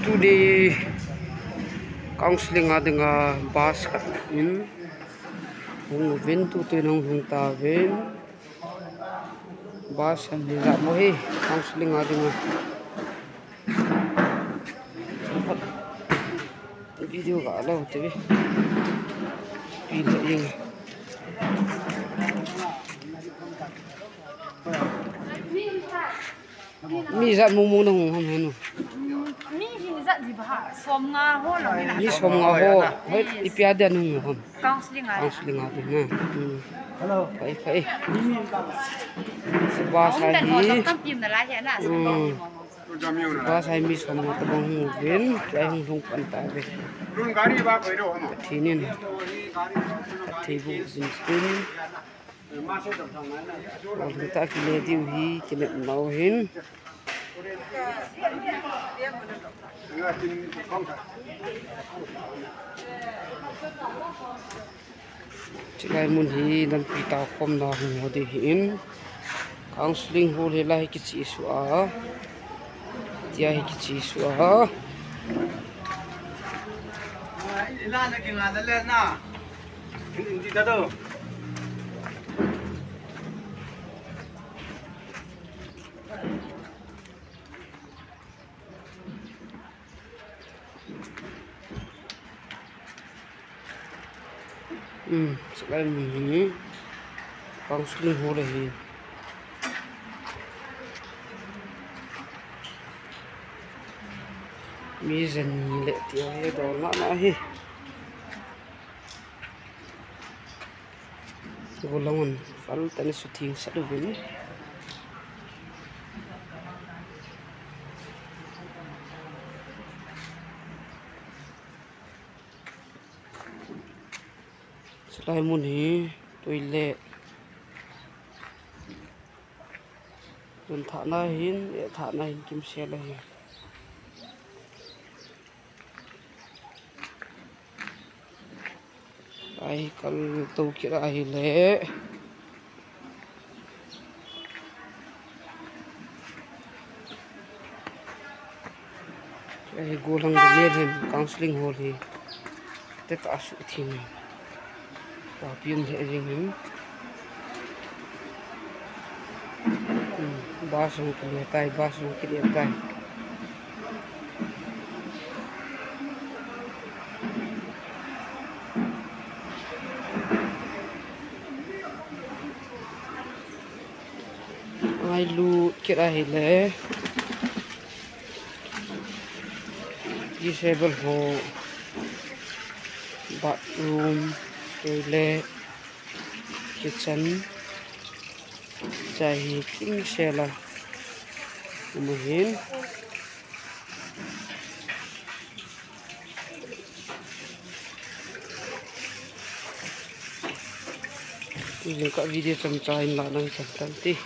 today counseling adinga bus in hung vin tu nang hung ta vin bus an nila mo hi counseling adinga video ga lo tebe pila ing mi zat mung mung nang ham hanu mi zat di bah som nga ho lo ni som nga ho hoi ipiada nung ham counseling adi na hello pai sebab saya ni kam pim na la ya na sebab saya mi som nga tabang vin kai hung hung panta be run gari ba koi ro hama thinin theibu sin ma se dam thang na ta ki le diu hi ki le mau hin nga tin khong tha chilai mun hi lam pi ta khom na hu de hin counseling hol he lai ki chi su a tia hi ki chi su a ila na ki nga da le na in di da do chilai mun hi counseling hol hi mi zen le tia he do na hi gulangon fal tani suting sa do bin chilai mun hi toilet dun tha na hin e tha na hin kim se la hi ai kal to kira hi le ai golang le hem counseling hol hi te ka su thim ta pim he jing hin basung ke tai basung ke tai ai lu kira hi le disable ho bathroom toilet kitchen chai kim sela muhin ini kak video cham chain la nang cham ti